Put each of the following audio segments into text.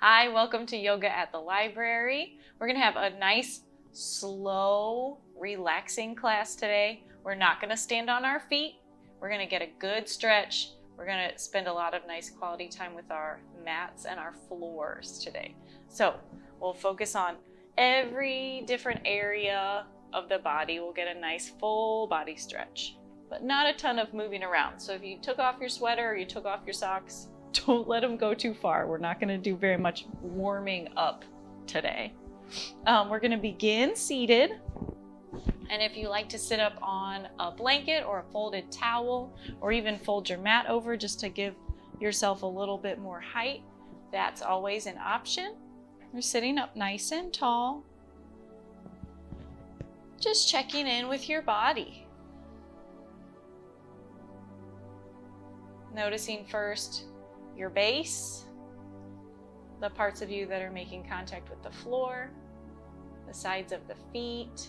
Hi, welcome to Yoga at the Library. We're going to have a nice, slow, relaxing class today. We're not going to stand on our feet. We're going to get a good stretch. We're going to spend a lot of nice quality time with our mats and our floors today. So we'll focus on every different area of the body. We'll get a nice full body stretch, but not a ton of moving around. So if you took off your sweater or you took off your socks, don't let them go too far. We're not going to do very much warming up today. We're going to begin seated. And if you like to sit up on a blanket or a folded towel, or even fold your mat over just to give yourself a little bit more height, that's always an option. You're sitting up nice and tall. Just checking in with your body. Noticing first your base, the parts of you that are making contact with the floor, the sides of the feet,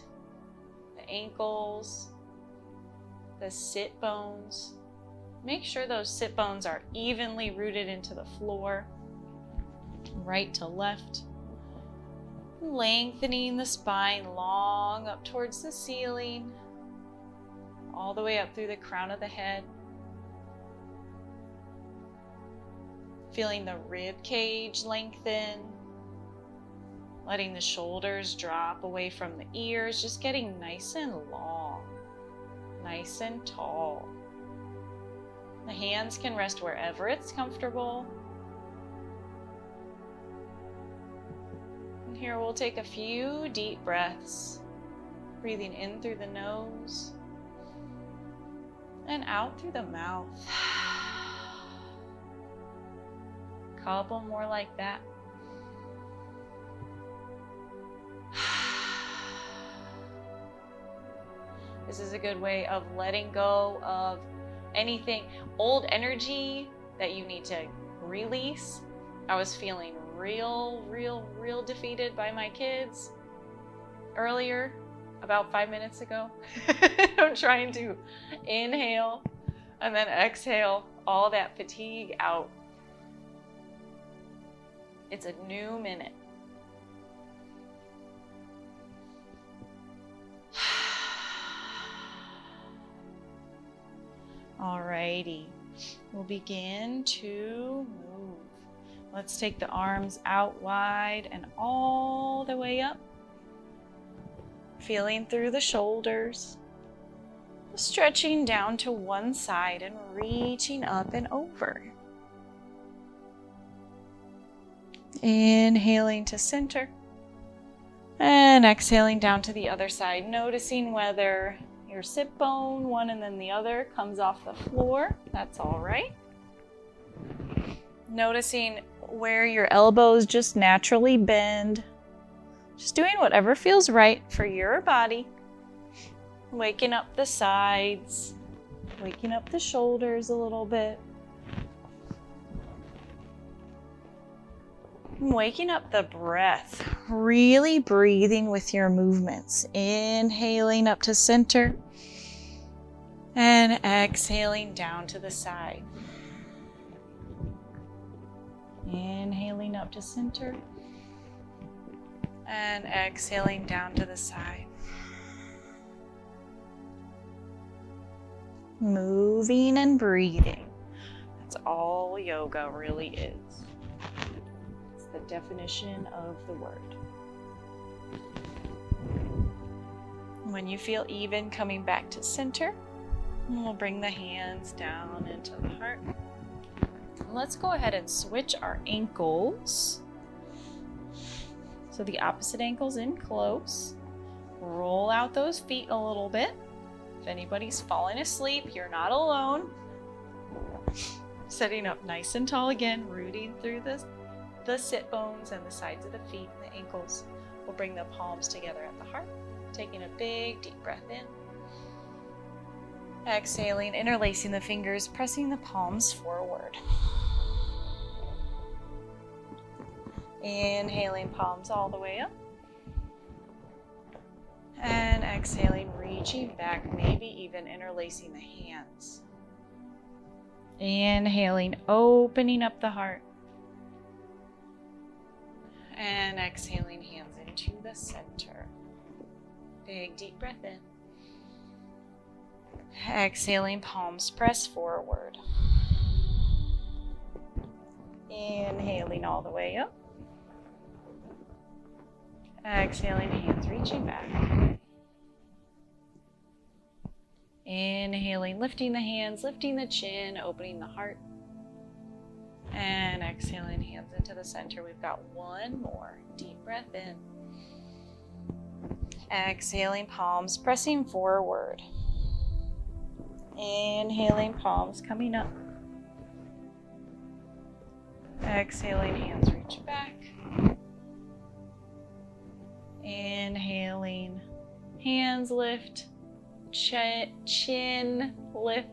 the ankles, the sit bones. Make sure those sit bones are evenly rooted into the floor, right to left. Lengthening the spine long up towards the ceiling, all the way up through the crown of the head. Feeling the rib cage lengthen, letting the shoulders drop away from the ears, just getting nice and long, nice and tall. The hands can rest wherever it's comfortable. And here we'll take a few deep breaths, breathing in through the nose and out through the mouth. Couple more like that. This is a good way of letting go of anything, old energy that you need to release. I was feeling real defeated by my kids earlier, about 5 minutes ago. I'm trying to inhale and then exhale all that fatigue out. It's a new minute. Alrighty, we'll begin to move. Let's take the arms out wide and all the way up. Feeling through the shoulders. Stretching down to one side and reaching up and over. Inhaling to center and exhaling down to the other side, noticing whether your sit bone, one and then the other, comes off the floor. That's all right. Noticing where your elbows just naturally bend. Just doing whatever feels right for your body. Waking up the sides, waking up the shoulders a little bit. Waking up the breath, really breathing with your movements. Inhaling up to center and exhaling down to the side. Inhaling up to center and exhaling down to the side. Moving and breathing. That's all yoga really is. The definition of the word. When you feel even, coming back to center, and we'll bring the hands down into the heart. Let's go ahead and switch our ankles. So the opposite ankle's in close. Roll out those feet a little bit. If anybody's falling asleep, you're not alone. Sitting up nice and tall again, rooting through the sit bones and the sides of the feet and the ankles. We'll bring the palms together at the heart, taking a big deep breath in. Exhaling, interlacing the fingers, pressing the palms forward. Inhaling, palms all the way up. And exhaling, reaching back, maybe even interlacing the hands. Inhaling, opening up the heart. And exhaling, hands into the center. Big deep breath in. Exhaling, palms press forward. Inhaling all the way up. Exhaling, hands reaching back. Inhaling, lifting the hands, lifting the chin, opening the heart. And exhaling, hands into the center. We've got one more. Deep breath in. Exhaling, palms pressing forward. Inhaling, palms coming up. Exhaling, hands reach back. Inhaling, hands lift, chin lifts.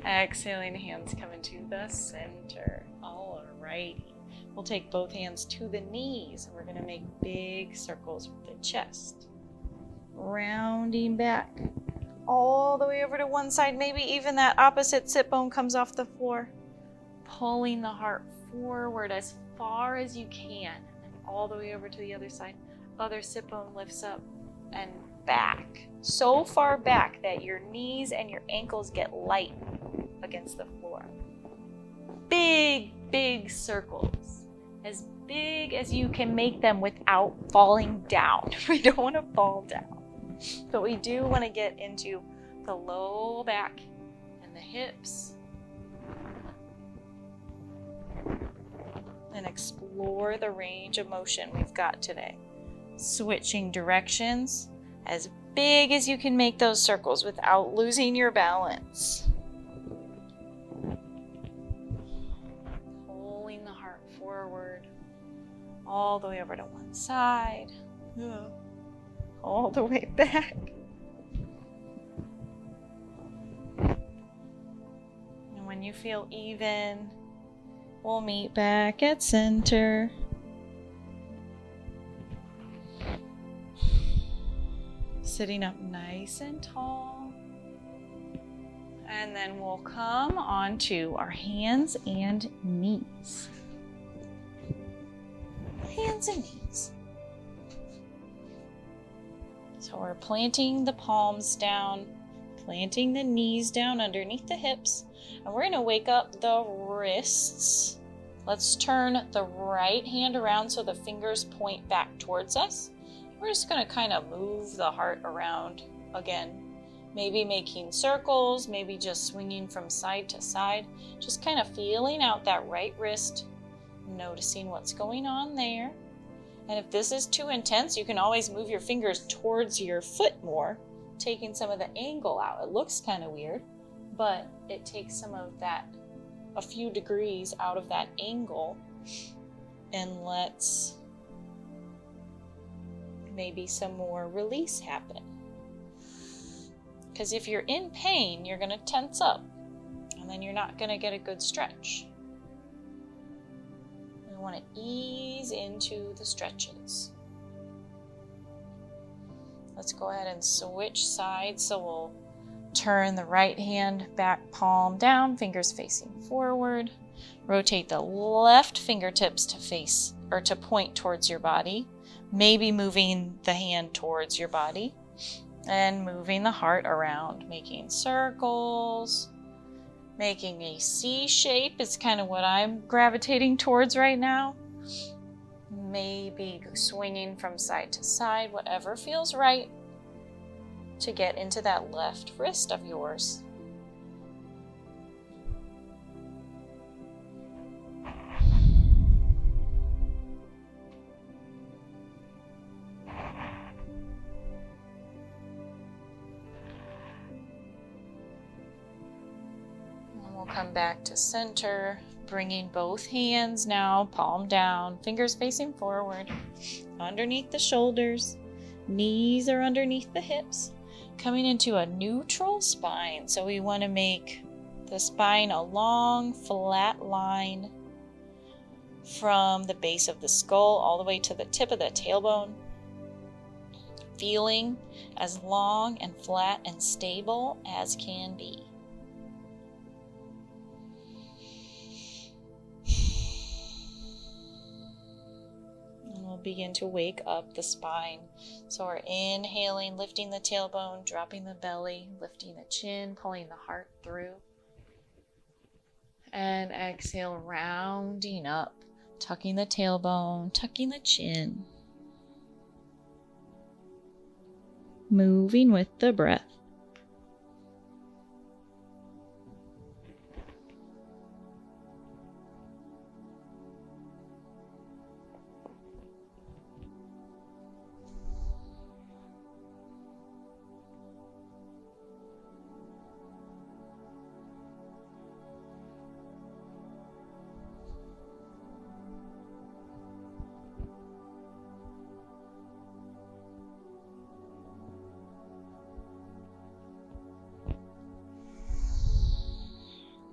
Exhaling, hands come into the center. All righty. We'll take both hands to the knees and we're going to make big circles with the chest. Rounding back all the way over to one side. Maybe even that opposite sit bone comes off the floor. Pulling the heart forward as far as you can and all the way over to the other side. Other sit bone lifts up and back. So far back that your knees and your ankles get light against the floor. Big, big circles. As big as you can make them without falling down. We don't want to fall down. But we do want to get into the low back and the hips. And explore the range of motion we've got today. Switching directions as big as you can make those circles without losing your balance. Pulling the heart forward all the way over to one side, all the way back. And when you feel even, we'll meet back at center. Sitting up nice and tall. And then we'll come onto our hands and knees. Hands and knees. So we're planting the palms down, planting the knees down underneath the hips, and we're going to wake up the wrists. Let's turn the right hand around so the fingers point back towards us. We're just going to kind of move the heart around again. Maybe making circles, maybe just swinging from side to side. Just kind of feeling out that right wrist, noticing what's going on there. And if this is too intense, you can always move your fingers towards your foot more, taking some of the angle out. It looks kind of weird, but it takes some of that, a few degrees out of that angle, and lets maybe some more release happen. Because if you're in pain, you're going to tense up, and then you're not going to get a good stretch. We want to ease into the stretches. Let's go ahead and switch sides. So we'll turn the right hand back palm down, fingers facing forward. Rotate the left fingertips to face or to point towards your body. Maybe moving the hand towards your body and moving the heart around, making circles, making a C shape is kind of what I'm gravitating towards right now. Maybe swinging from side to side, whatever feels right to get into that left wrist of yours. Come back to center, bringing both hands now, palm down, fingers facing forward, underneath the shoulders, knees are underneath the hips, coming into a neutral spine. So we want to make the spine a long, flat line from the base of the skull all the way to the tip of the tailbone, feeling as long and flat and stable as can be. begin to wake up the spine. So we're inhaling, lifting the tailbone, dropping the belly, lifting the chin, pulling the heart through. And exhale, rounding up, tucking the tailbone, tucking the chin. Moving with the breath.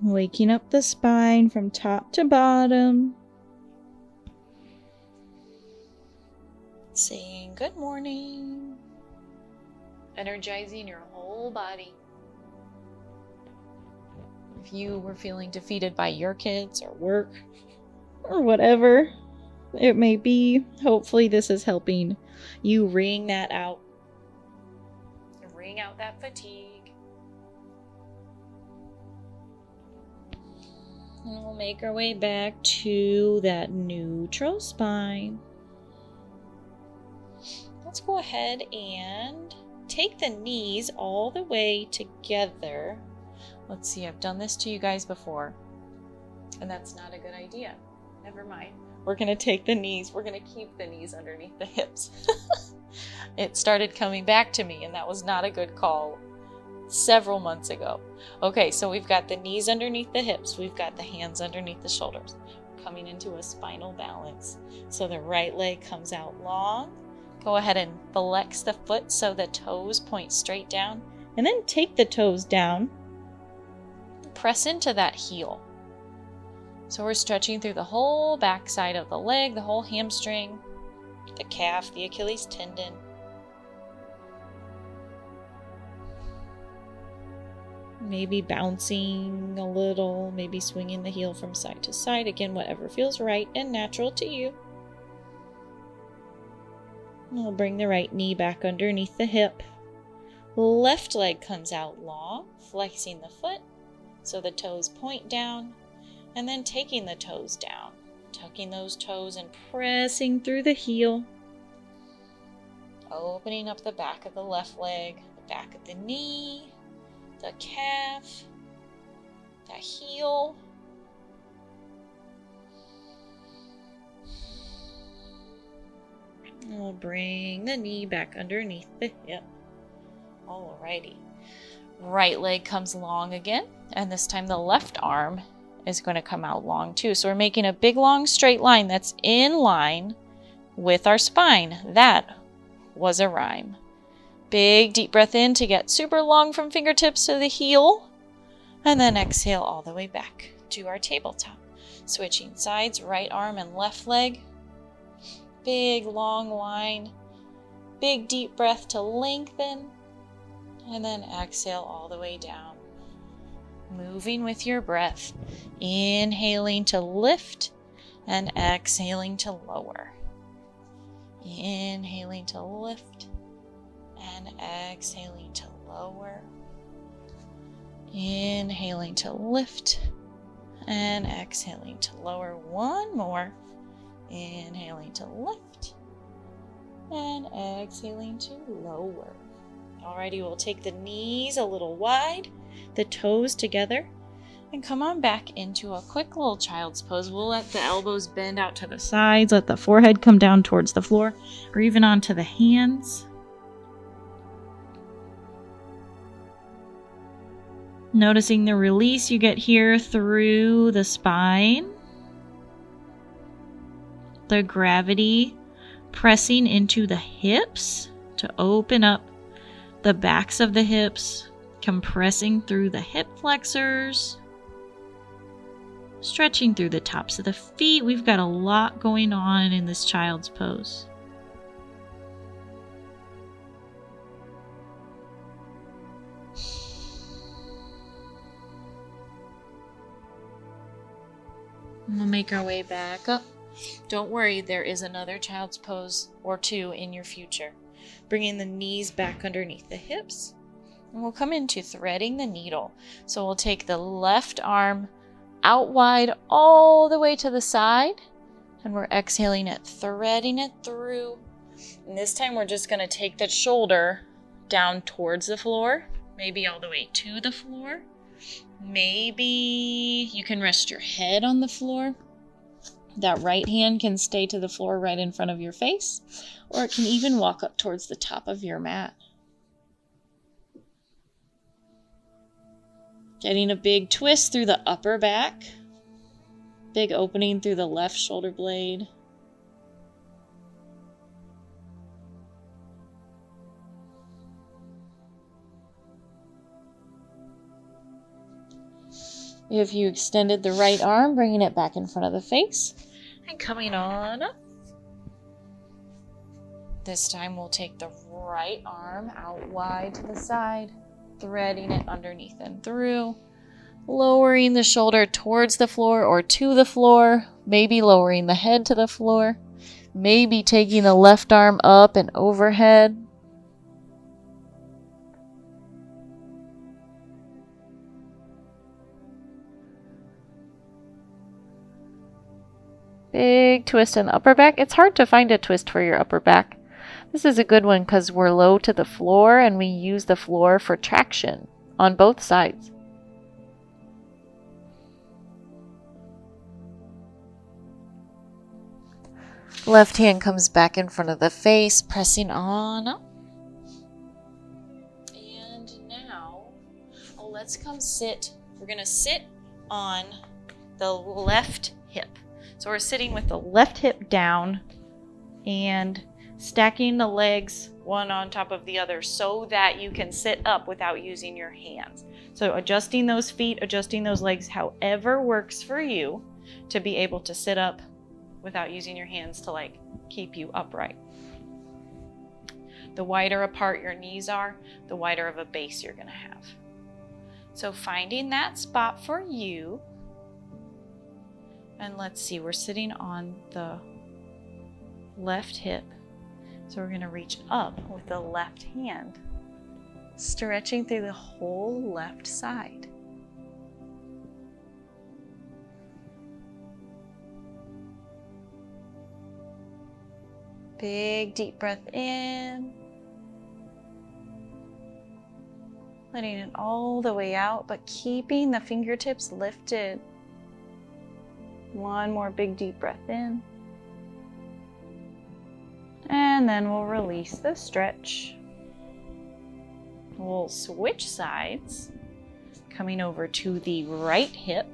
Waking up the spine from top to bottom. Saying good morning. Energizing your whole body. If you were feeling defeated by your kids or work or whatever it may be, hopefully this is helping you wring that out. Wring out that fatigue. And we'll make our way back to that neutral spine. Let's go ahead and take the knees all the way together. Let's see, I've done this to you guys before, and that's not a good idea. Never mind. We're going to take the knees, we're going to keep the knees underneath the hips. It started coming back to me, and that was not a good call several months ago. Okay, so we've got the knees underneath the hips, we've got the hands underneath the shoulders, coming into a spinal balance. So the right leg comes out long. Go ahead and flex the foot so the toes point straight down, and then take the toes down. Press into that heel. So we're stretching through the whole back side of the leg, the whole hamstring, the calf, the Achilles tendon. Maybe bouncing a little, maybe swinging the heel from side to side. Again, whatever feels right and natural to you. We'll bring the right knee back underneath the hip. Left leg comes out long, flexing the foot so the toes point down, and then taking the toes down, tucking those toes and pressing through the heel. Opening up the back of the left leg, the back of the knee, the calf, the heel. And we'll bring the knee back underneath the hip. Alrighty. Right leg comes long again, and this time the left arm is going to come out long too. So we're making a big long straight line that's in line with our spine. That was a rhyme. Big deep breath in to get super long from fingertips to the heel. And then exhale all the way back to our tabletop. Switching sides, right arm and left leg. Big long line. Big deep breath to lengthen. And then exhale all the way down. Moving with your breath. Inhaling to lift and exhaling to lower. Inhaling to lift and exhaling to lower. Inhaling to lift and exhaling to lower. One more. Inhaling to lift and exhaling to lower. Alrighty, we'll take the knees a little wide, the toes together, and come on back into a quick little child's pose. We'll let the elbows bend out to the sides, let the forehead come down towards the floor, or even onto the hands. Noticing the release you get here through the spine. The gravity pressing into the hips to open up the backs of the hips, compressing through the hip flexors, stretching through the tops of the feet. We've got a lot going on in this child's pose. We'll make our way back up Don't worry, there is another child's pose or two in your future. Bringing the knees back underneath the hips. And we'll come into threading the needle. So we'll take the left arm out wide all the way to the side. And we're exhaling it, threading it through. And this time we're just going to take the shoulder down towards the floor. Maybe all the way to the floor. Maybe you can rest your head on the floor. That right hand can stay to the floor right in front of your face, or it can even walk up towards the top of your mat. Getting a big twist through the upper back. Big opening through the left shoulder blade. If you extended the right arm, bringing it back in front of the face and coming on up. This time we'll take the right arm out wide to the side, threading it underneath and through, lowering the shoulder towards the floor or to the floor, maybe lowering the head to the floor, maybe taking the left arm up and overhead. Big twist in the upper back. It's hard to find a twist for your upper back. This is a good one because we're low to the floor and we use the floor for traction on both sides. Left hand comes back in front of the face, pressing on up. And now, let's come sit. We're going to sit on the left hip. So we're sitting with the left hip down and stacking the legs one on top of the other so that you can sit up without using your hands. So adjusting those feet, adjusting those legs, however works for you to be able to sit up without using your hands to keep you upright. The wider apart your knees are, the wider of a base you're going to have. So finding that spot for you. And let's see, we're sitting on the left hip. So we're going to reach up with the left hand, stretching through the whole left side. Big deep breath in. Letting it all the way out, but keeping the fingertips lifted. One more big deep breath in. And then we'll release the stretch. We'll switch sides, coming over to the right hip.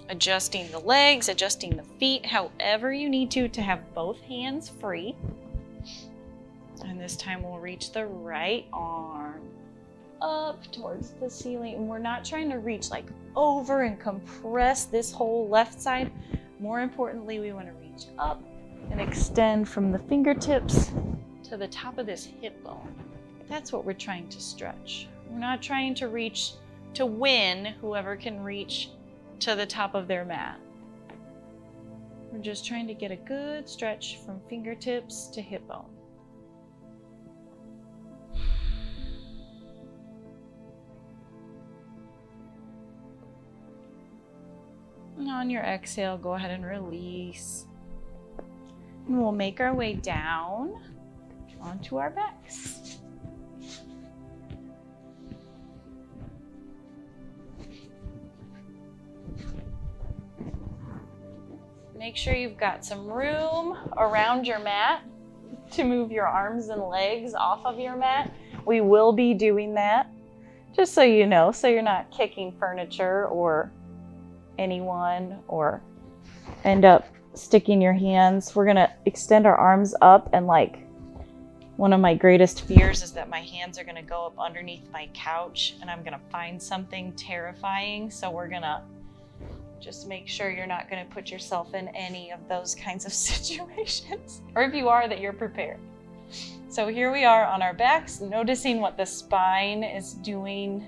Adjusting the legs, adjusting the feet, however you need to have both hands free. And this time we'll reach the right arm up towards the ceiling. And we're not trying to reach over and compress this whole left side. More importantly, we want to reach up and extend from the fingertips to the top of this hip bone. That's what we're trying to stretch. We're not trying to reach to win whoever can reach to the top of their mat. We're just trying to get a good stretch from fingertips to hip bone. And on your exhale, go ahead and release. And we'll make our way down onto our backs. Make sure you've got some room around your mat to move your arms and legs off of your mat. We will be doing that, just so you know, so you're not kicking furniture or anyone or end up sticking your hands. We're gonna extend our arms up, and one of my greatest fears is that my hands are gonna go up underneath my couch and I'm gonna find something terrifying. So we're gonna just make sure you're not gonna put yourself in any of those kinds of situations, or if you are, that you're prepared. So here we are on our backs, noticing what the spine is doing,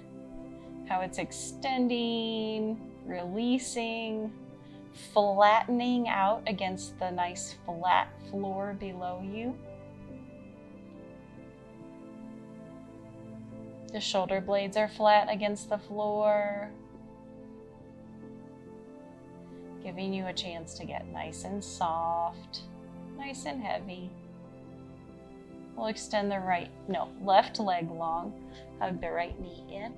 how it's extending, releasing, flattening out against the nice flat floor below you. The shoulder blades are flat against the floor, giving you a chance to get nice and soft, nice and heavy. We'll extend the left leg long, hug the right knee in,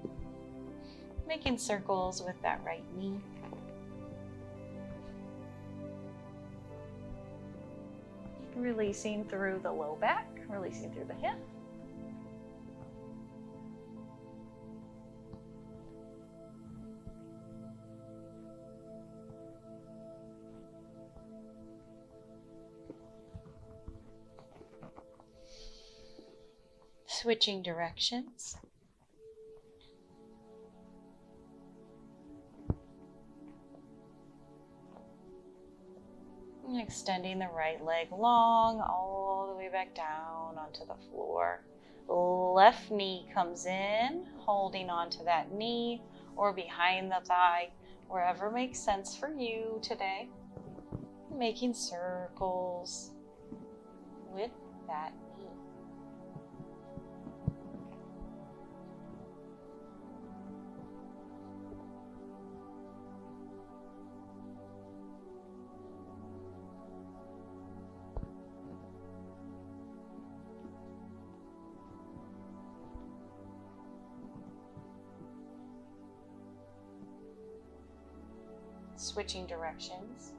making circles with that right knee. Releasing through the low back, releasing through the hip. Switching directions. And extending the right leg long all the way back down onto the floor. Left knee comes in, holding onto that knee or behind the thigh, wherever makes sense for you today. Making circles with that knee. Switching directions.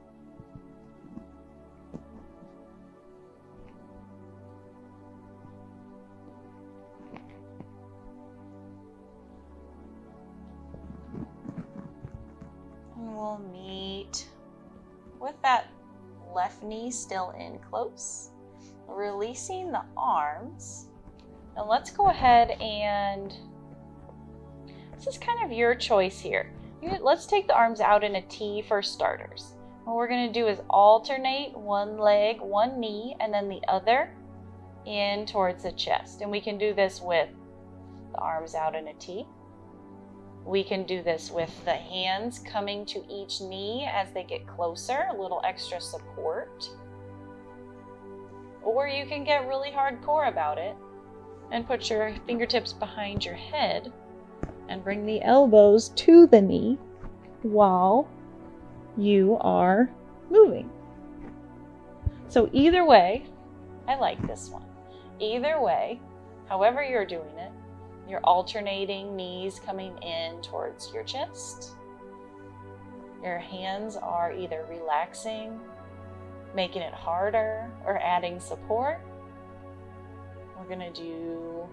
And we'll meet with that left knee still in close, releasing the arms. Now let's go ahead and, this is kind of your choice here. Let's take the arms out in a T for starters. What we're going to do is alternate one leg, one knee, and then the other in towards the chest. And we can do this with the arms out in a T. We can do this with the hands coming to each knee as they get closer, a little extra support. Or you can get really hardcore about it and put your fingertips behind your head and bring the elbows to the knee while you are moving. So either way, I like this one. Either way, however you're doing it, you're alternating knees coming in towards your chest. Your hands are either relaxing, making it harder, or adding support. We're gonna do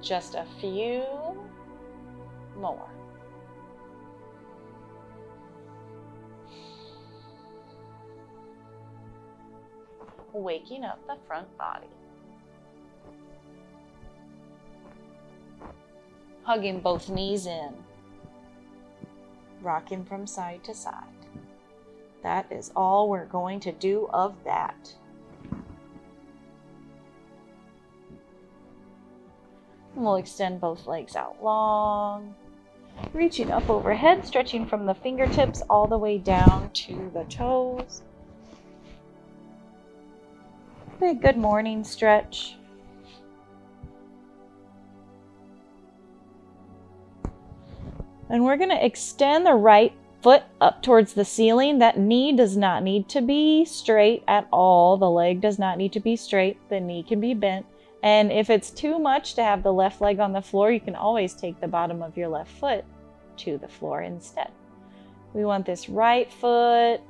just a few more. Waking up the front body. Hugging both knees in. Rocking from side to side. That is all we're going to do of that. And we'll extend both legs out long, reaching up overhead, stretching from the fingertips all the way down to the toes. A good morning stretch. And we're going to extend the right foot up towards the ceiling. That knee does not need to be straight at all. The leg does not need to be straight. The knee can be bent. And if it's too much to have the left leg on the floor, you can always take the bottom of your left foot to the floor instead. We want this right foot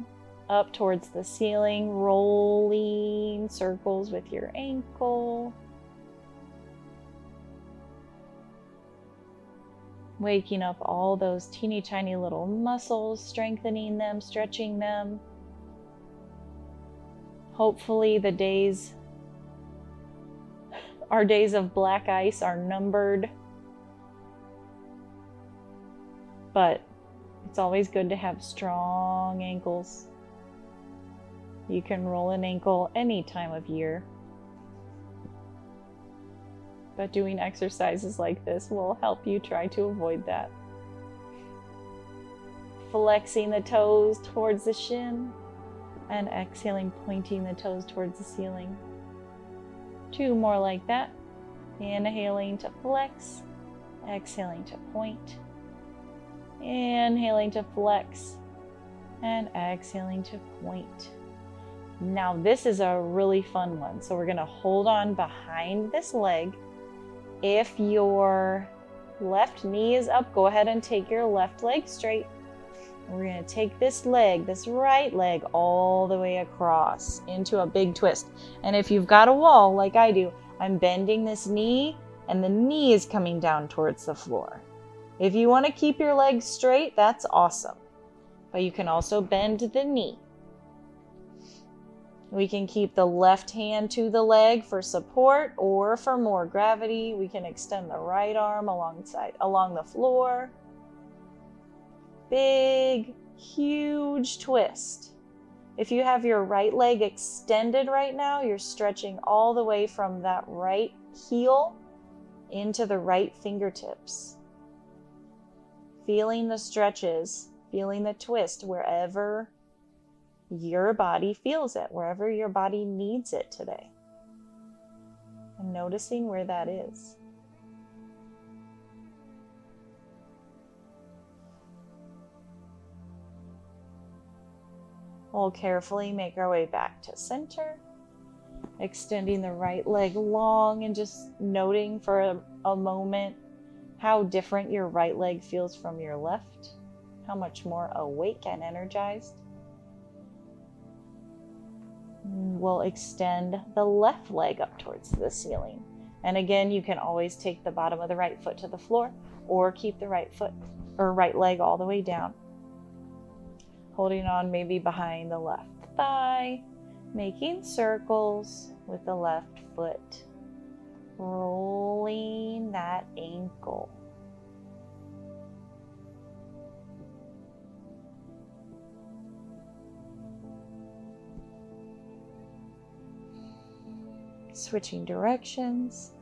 up towards the ceiling, rolling circles with your ankle. Waking up all those teeny tiny little muscles, strengthening them, stretching them. Hopefully our days of black ice are numbered, but it's always good to have strong ankles. You can roll an ankle any time of year, but doing exercises like this will help you try to avoid that. flexing the toes towards the shin. And exhaling, pointing the toes towards the ceiling. 2 more like that. Inhaling to flex. Exhaling to point. Inhaling to flex. And exhaling to point. Now this is a really fun one. So we're going to hold on behind this leg. If your left knee is up, go ahead and take your left leg straight. We're going to take this leg, this right leg, all the way across into a big twist. And if you've got a wall like I do, I'm bending this knee and the knee is coming down towards the floor. If you want to keep your legs straight, that's awesome. But you can also bend the knee. We can keep the left hand to the leg for support, or for more gravity, we can extend the right arm along the floor. Big, huge twist. If you have your right leg extended right now, you're stretching all the way from that right heel into the right fingertips. Feeling the stretches, feeling the twist wherever your body feels it, wherever your body needs it today. And noticing where that is. We'll carefully make our way back to center, extending the right leg long and just noting for a moment how different your right leg feels from your left, how much more awake and energized. We'll extend the left leg up towards the ceiling. And again, you can always take the bottom of the right foot to the floor or keep the right foot or right leg all the way down. Holding on maybe behind the left thigh, making circles with the left foot, rolling that ankle. Switching directions.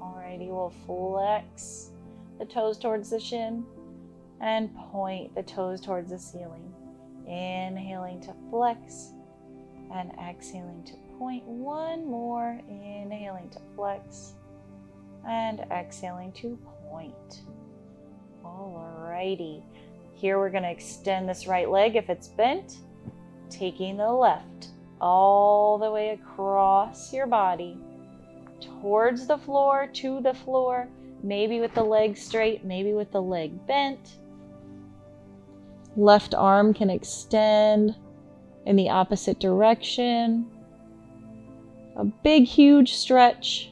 Alrighty, we'll flex the toes towards the shin and point the toes towards the ceiling. Inhaling to flex and exhaling to point. One more. Inhaling to flex and exhaling to point. Alrighty. Here we're going to extend this right leg if it's bent, taking the left all the way across your body, towards the floor, to the floor, maybe with the leg straight, maybe with the leg bent. Left arm can extend in the opposite direction. A big, huge stretch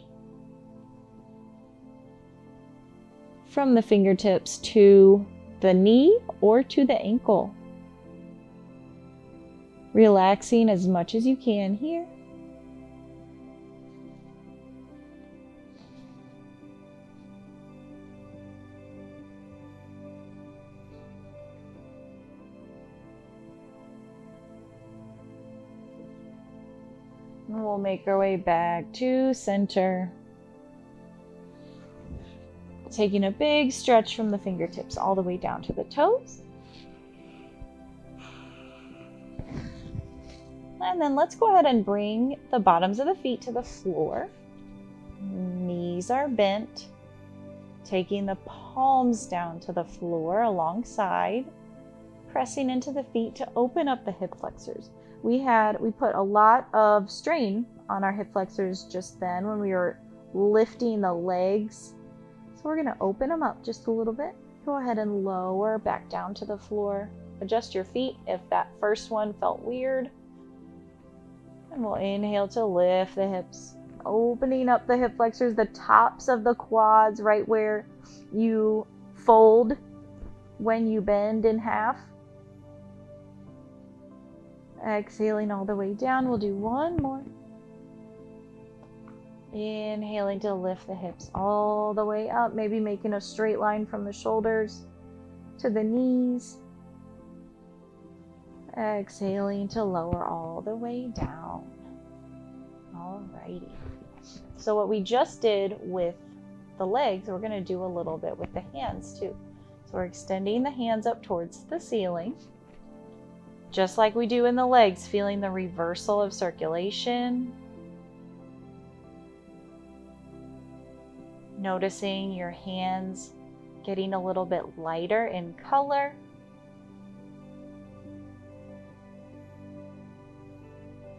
from the fingertips to the knee or to the ankle. Relaxing as much as you can here. And we'll make our way back to center. Taking a big stretch from the fingertips all the way down to the toes. And then let's go ahead and bring the bottoms of the feet to the floor. Knees are bent. Taking the palms down to the floor alongside. Pressing into the feet to open up the hip flexors. We put a lot of strain on our hip flexors just then when we were lifting the legs. So we're going to open them up just a little bit. Go ahead and lower back down to the floor. Adjust your feet if that first one felt weird. And we'll inhale to lift the hips, opening up the hip flexors, the tops of the quads, right where you fold when you bend in half. Exhaling all the way down. We'll do one more. Inhaling to lift the hips all the way up, maybe making a straight line from the shoulders to the knees. Exhaling to lower all the way down. Alrighty. So what we just did with the legs, we're going to do a little bit with the hands too. So we're extending the hands up towards the ceiling, just like we do in the legs, feeling the reversal of circulation. Noticing your hands getting a little bit lighter in color.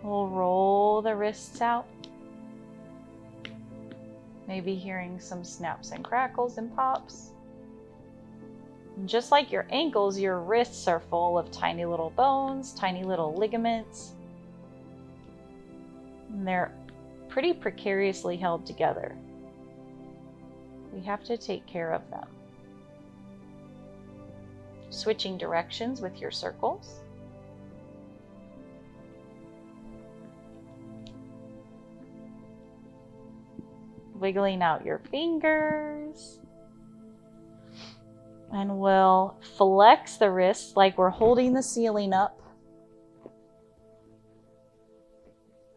We'll roll the wrists out. Maybe hearing some snaps and crackles and pops. And just like your ankles, your wrists are full of tiny little bones, tiny little ligaments. And they're pretty precariously held together. We have to take care of them. Switching directions with your circles. Wiggling out your fingers. And we'll flex the wrists like we're holding the ceiling up.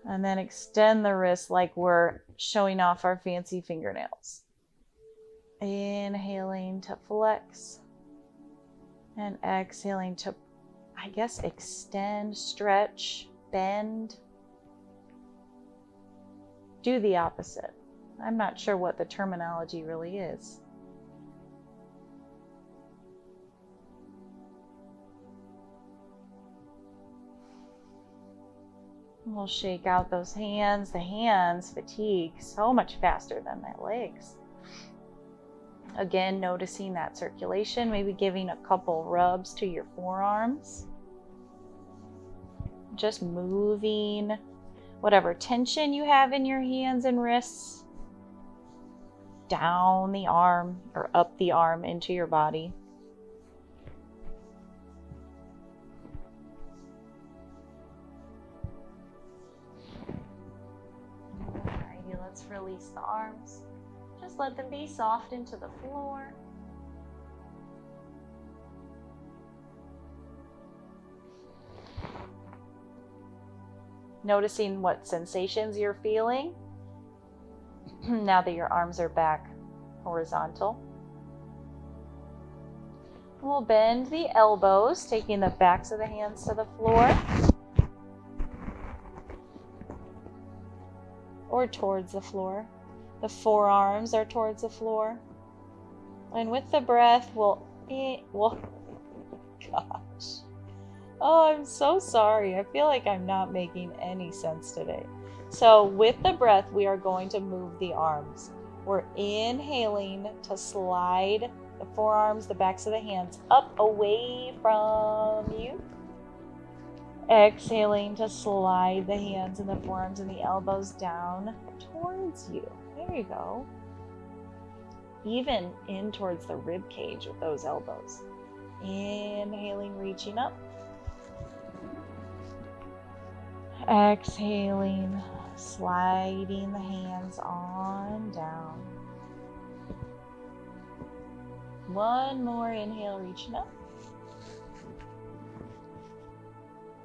And then extend the wrists like we're showing off our fancy fingernails. Inhaling to flex. And exhaling to, I guess, extend, stretch, bend. Do the opposite. I'm not sure what the terminology really is. We'll shake out those hands. The hands fatigue so much faster than the legs. Again, noticing that circulation, maybe giving a couple rubs to your forearms. Just moving whatever tension you have in your hands and wrists down the arm or up the arm into your body. Alrighty, let's release the arms. Just let them be soft into the floor. Noticing what sensations you're feeling now that your arms are back horizontal. We'll bend the elbows, taking the backs of the hands to the floor or towards the floor. The forearms are towards the floor. And with the breath, gosh. Oh, I'm so sorry. I feel like I'm not making any sense today. So with the breath, we are going to move the arms. We're inhaling to slide the forearms, the backs of the hands up away from you. Exhaling to slide the hands and the forearms and the elbows down towards you. There you go. Even in towards the rib cage with those elbows. Inhaling, reaching up. Exhaling, sliding the hands on down. One more inhale, reaching up.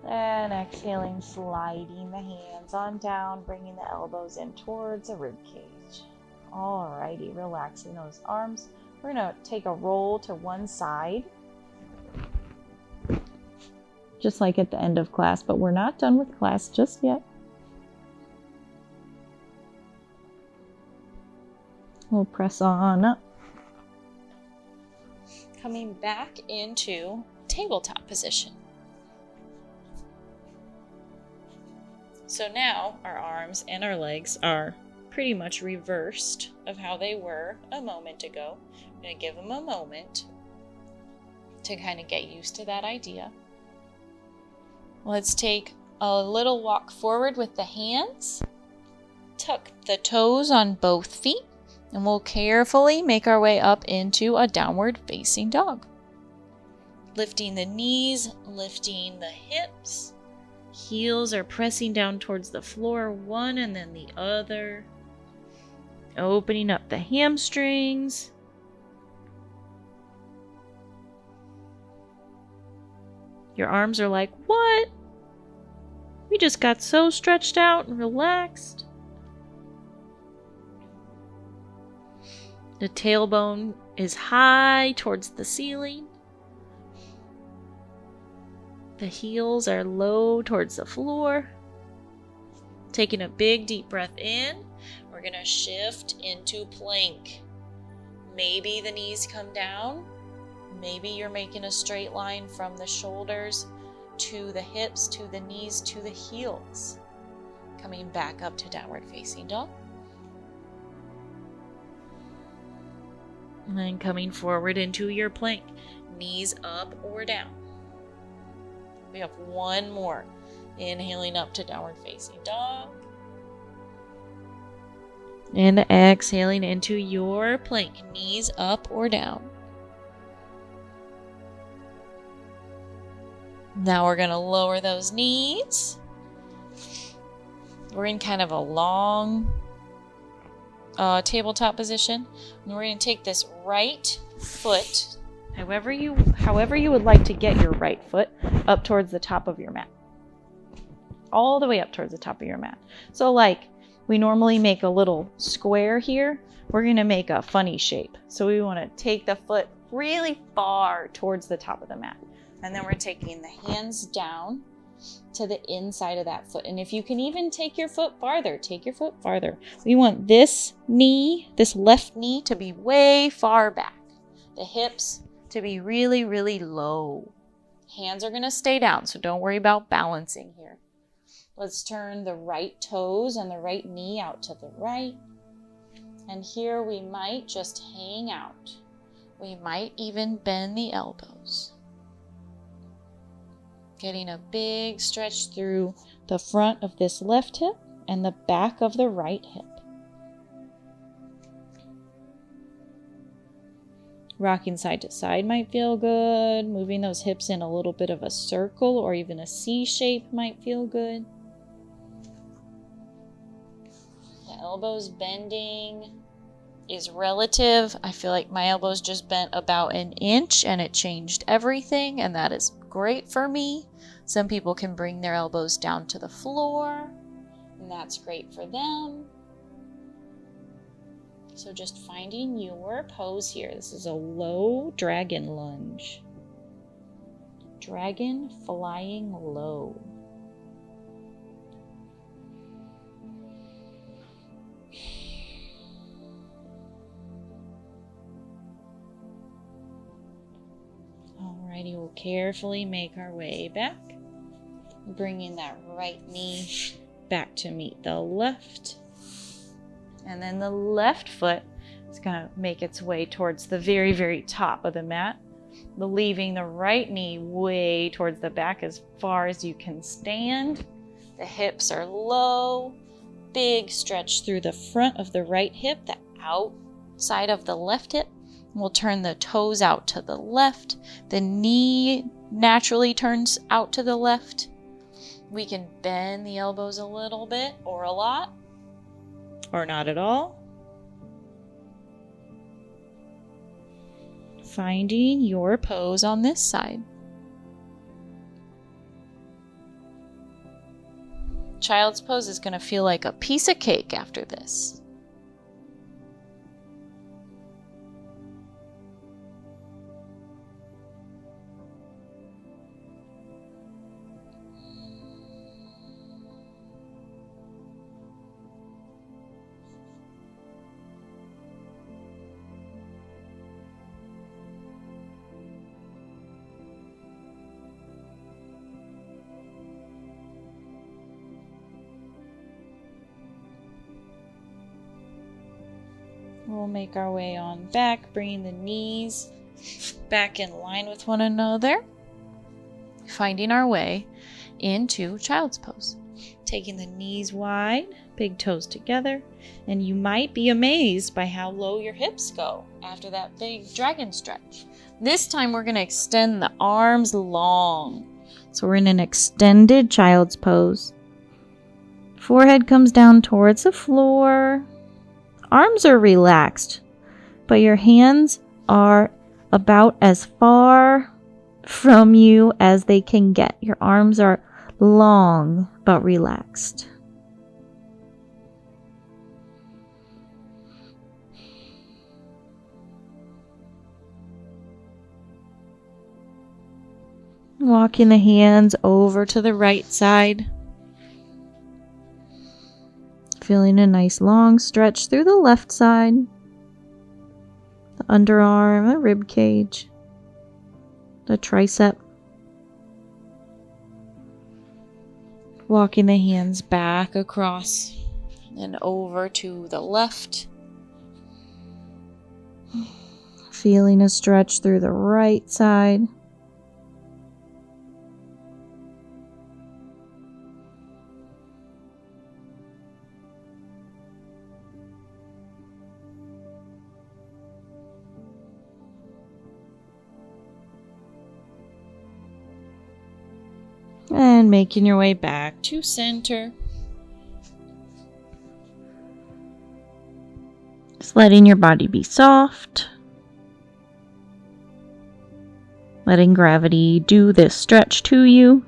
And exhaling, sliding the hands on down, bringing the elbows in towards the rib cage. Alrighty, relaxing those arms. We're going to take a roll to one side, just like at the end of class, but we're not done with class just yet. We'll press on up. Coming back into tabletop position. So now our arms and our legs are pretty much reversed of how they were a moment ago. I'm going to give them a moment to kind of get used to that idea. Let's take a little walk forward with the hands. Tuck the toes on both feet, and we'll carefully make our way up into a downward facing dog. Lifting the knees, lifting the hips, Heels are pressing down towards the floor, one and then the other. Opening up the hamstrings. Your arms are like, what? We just got so stretched out and relaxed. The tailbone is high towards the ceiling. The heels are low towards the floor. Taking a big deep breath in, we're going to shift into plank. Maybe the knees come down. Maybe you're making a straight line from the shoulders to the hips, to the knees, to the heels. Coming back up to downward facing dog. And then coming forward into your plank. Knees up or down. We have one more. Inhaling up to downward facing dog. And exhaling into your plank. Knees up or down. Now we're going to lower those knees. We're in kind of a long tabletop position. And we're going to take this right foot, however you would like to get your right foot, up towards the top of your mat. All the way up towards the top of your mat. So like we normally make a little square here, we're going to make a funny shape. So we want to take the foot really far towards the top of the mat. And then we're taking the hands down to the inside of that foot. And if you can even take your foot farther, take your foot farther. We want this knee, this left knee, to be way far back. The hips to be really, really low. Hands are going to stay down, so don't worry about balancing here. Let's turn the right toes and the right knee out to the right. And here we might just hang out. We might even bend the elbows. Getting a big stretch through the front of this left hip and the back of the right hip. Rocking side to side might feel good. Moving those hips in a little bit of a circle or even a C shape might feel good. The elbows bending is relative. I feel like my elbows just bent about an inch and it changed everything, and that is great for me. Some people can bring their elbows down to the floor, and that's great for them. So just finding your pose here. This is a low dragon lunge. Dragon flying low. Alrighty, we'll carefully make our way back. Bringing that right knee back to meet the left. And then the left foot is going to make its way towards the very, very top of the mat, leaving the right knee way towards the back as far as you can stand. The hips are low. Big stretch through the front of the right hip, the outside of the left hip. We'll turn the toes out to the left. The knee naturally turns out to the left. We can bend the elbows a little bit or a lot, or not at all. Finding your pose on this side. Child's pose is going to feel like a piece of cake after this. We'll make our way on back, bringing the knees back in line with one another. Finding our way into child's pose. Taking the knees wide, big toes together, and you might be amazed by how low your hips go after that big dragon stretch. This time we're going to extend the arms long. So we're in an extended child's pose. Forehead comes down towards the floor. Arms are relaxed, but your hands are about as far from you as they can get. Your arms are long but relaxed. Walking the hands over to the right side. Feeling a nice long stretch through the left side. The underarm, the rib cage, the tricep. Walking the hands back across and over to the left. Feeling a stretch through the right side. And making your way back to center. Just letting your body be soft. Letting gravity do this stretch to you.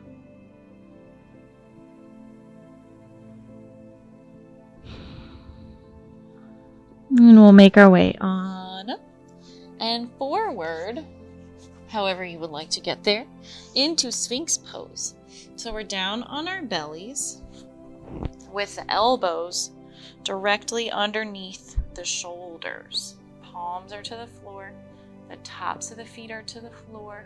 And we'll make our way on up and forward, however you would like to get there, into Sphinx pose. So we're down on our bellies with the elbows directly underneath the shoulders. Palms are to the floor. The tops of the feet are to the floor.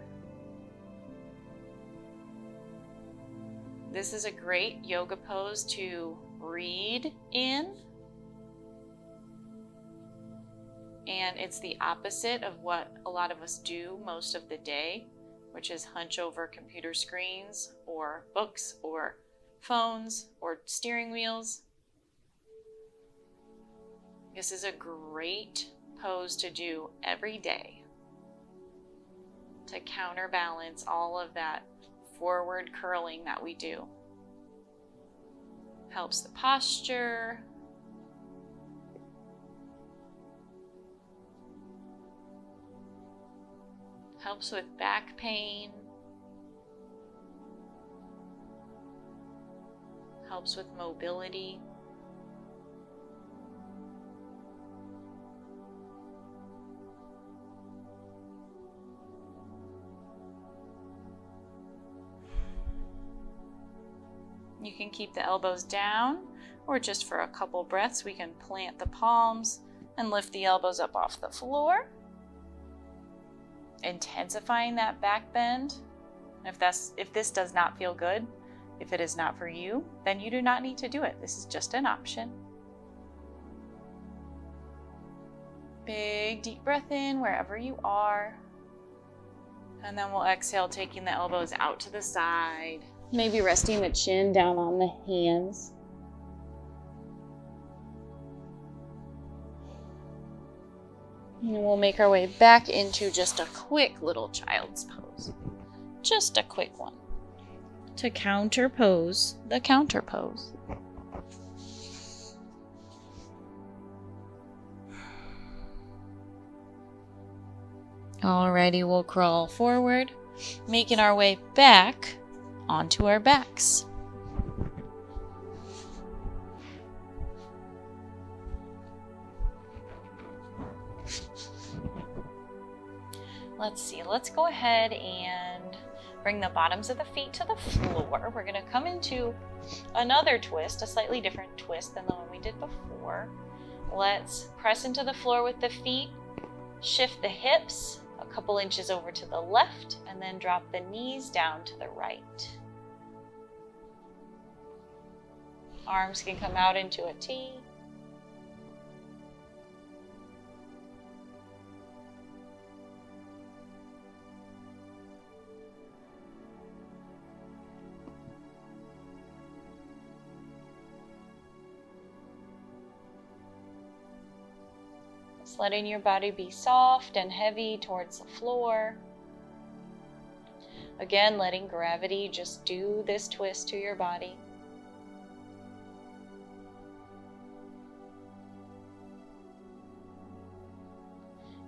This is a great yoga pose to read in. And it's the opposite of what a lot of us do most of the day, which is hunch over computer screens or books or phones or steering wheels. This is a great pose to do every day to counterbalance all of that forward curling that we do. Helps the posture. Helps with back pain. Helps with mobility. You can keep the elbows down, or just for a couple breaths, we can plant the palms and lift the elbows up off the floor. Intensifying that back bend. If this does not feel good, if it is not for you, then you do not need to do it. This is just an option. Big deep breath in wherever you are. And then we'll exhale, taking the elbows out to the side. Maybe resting the chin down on the hands. And we'll make our way back into just a quick little child's pose. Just a quick one. To counterpose the counter pose. Alrighty, we'll crawl forward, making our way back onto our backs. Let's see, let's go ahead and bring the bottoms of the feet to the floor. We're going to come into another twist, a slightly different twist than the one we did before. Let's press into the floor with the feet, shift the hips a couple inches over to the left, and then drop the knees down to the right. Arms can come out into a T. Just letting your body be soft and heavy towards the floor. Again, letting gravity just do this twist to your body.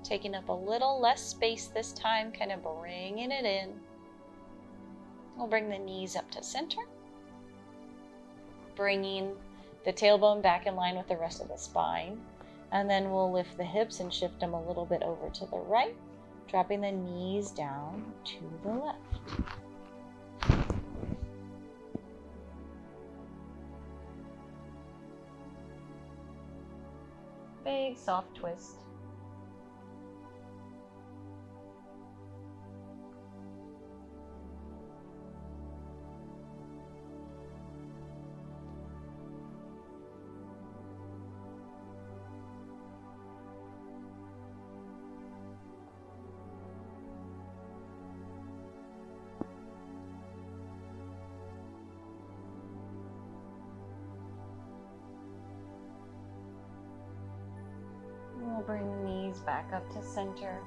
Taking up a little less space this time, kind of bringing it in. We'll bring the knees up to center. Bringing the tailbone back in line with the rest of the spine. And then we'll lift the hips and shift them a little bit over to the right, dropping the knees down to the left. Big soft twist. We'll bring the knees back up to center.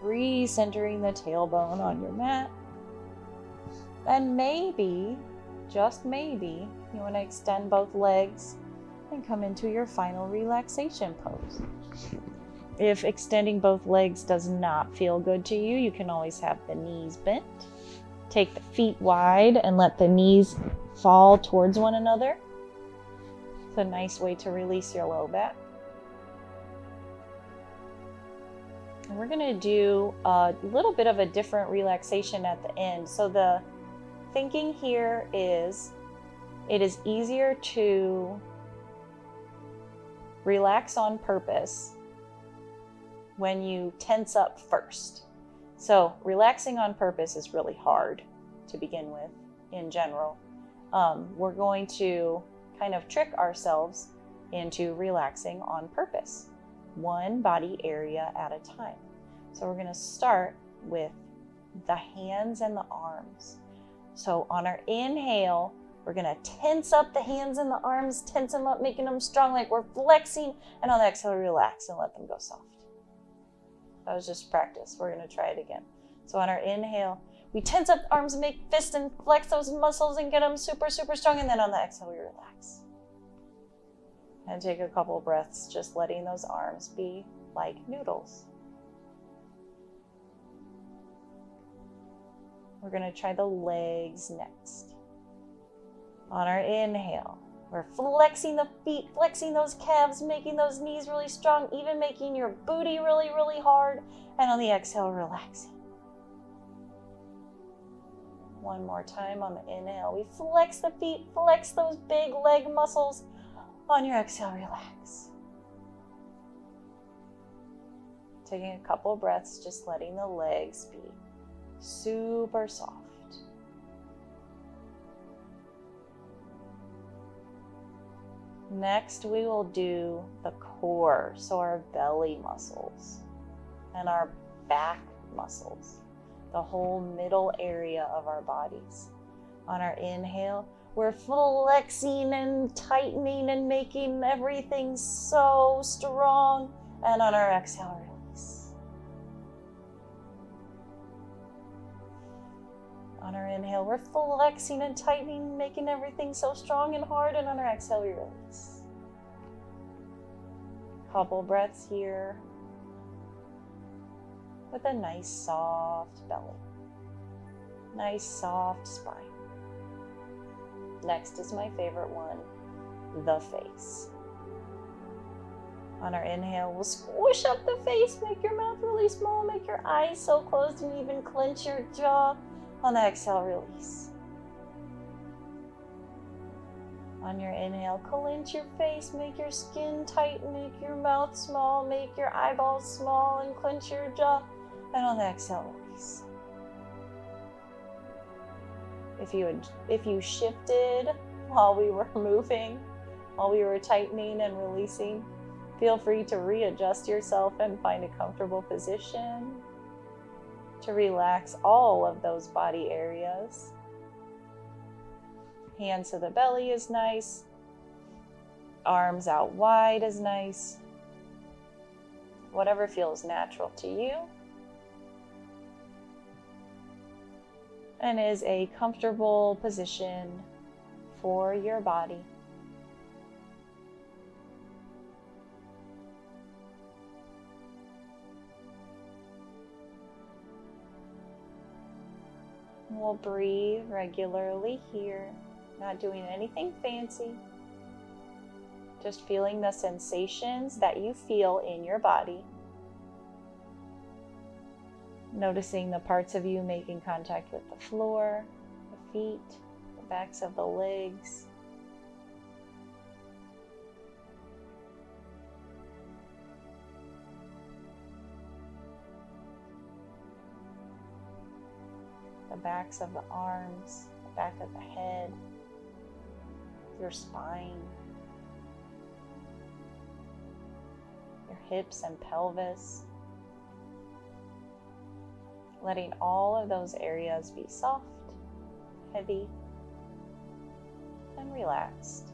Re-centering the tailbone on your mat. And maybe, just maybe, you want to extend both legs and come into your final relaxation pose. If extending both legs does not feel good to you, you can always have the knees bent. Take the feet wide and let the knees fall towards one another. It's a nice way to release your low back. And we're going to do a little bit of a different relaxation at the end. So the thinking here is, it is easier to relax on purpose when you tense up first. So relaxing on purpose is really hard to begin with in general. We're going to kind of trick ourselves into relaxing on purpose, one body area at a time. So we're going to start with the hands and the arms. So on our inhale, we're going to tense up the hands and the arms, tense them up, making them strong like we're flexing, and on the exhale, relax and let them go soft. That was just practice. We're going to try it again. So on our inhale, we tense up the arms and make fists and flex those muscles and get them super, super strong, and then on the exhale, we relax. And take a couple breaths, just letting those arms be like noodles. We're going to try the legs next. On our inhale, we're flexing the feet, flexing those calves, making those knees really strong, even making your booty really, really hard. And on the exhale, relaxing. One more time on the inhale. We flex the feet, flex those big leg muscles. On your exhale, relax. Taking a couple breaths, just letting the legs be super soft. Next, we will do the core, so our belly muscles and our back muscles, the whole middle area of our bodies. On our inhale, we're flexing and tightening and making everything so strong. And on our exhale, release. On our inhale, we're flexing and tightening, making everything so strong and hard. And on our exhale, we release. Couple breaths here with a nice soft belly. Nice soft spine. Next is my favorite one, the face. On our inhale, we'll squish up the face, make your mouth really small, make your eyes so closed and even clench your jaw. On the exhale, release. On your inhale, clench your face, make your skin tight, make your mouth small, make your eyeballs small and clench your jaw. And on the exhale, release. If you shifted while we were moving, while we were tightening and releasing, feel free to readjust yourself and find a comfortable position to relax all of those body areas. Hands to the belly is nice. Arms out wide is nice. Whatever feels natural to you. and is a comfortable position for your body. We'll breathe regularly here, not doing anything fancy. Just feeling the sensations that you feel in your body. Noticing the parts of you making contact with the floor, the feet, the backs of the legs. The backs of the arms, the back of the head, your spine, your hips and pelvis. Letting all of those areas be soft, heavy, and relaxed.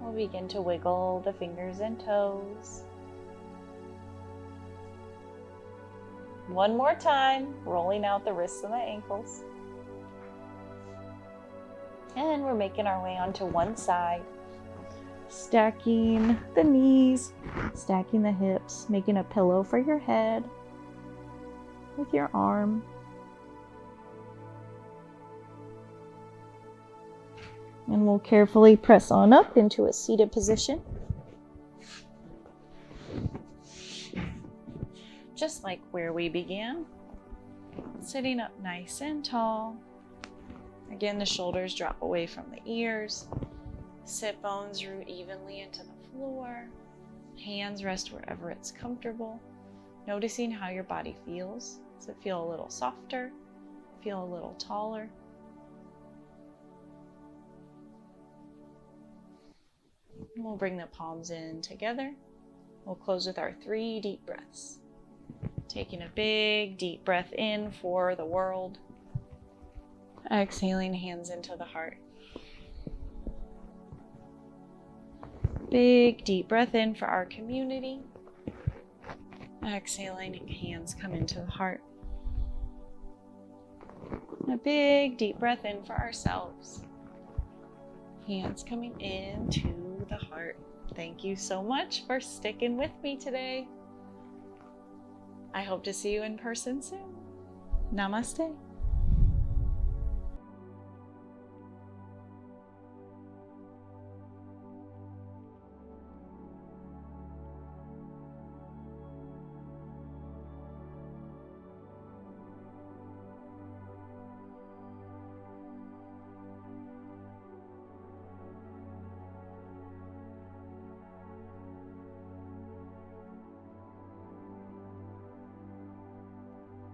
We'll begin to wiggle the fingers and toes. One more time, rolling out the wrists and the ankles. And we're making our way onto one side. Stacking the knees, stacking the hips, making a pillow for your head with your arm. And we'll carefully press on up into a seated position. Just like where we began. Sitting up nice and tall. Again, the shoulders drop away from the ears. Sit bones root evenly into the floor. Hands rest wherever it's comfortable. Noticing how your body feels. Does it feel a little softer? Feel a little taller? We'll bring the palms in together. We'll close with our 3 deep breaths. Taking a big deep breath in for the world. Exhaling, hands into the heart. Big deep breath in for our community. Exhaling, hands come into the heart. A big deep breath in for ourselves. Hands coming into the heart. Thank you so much for sticking with me today. I hope to see you in person soon. Namaste.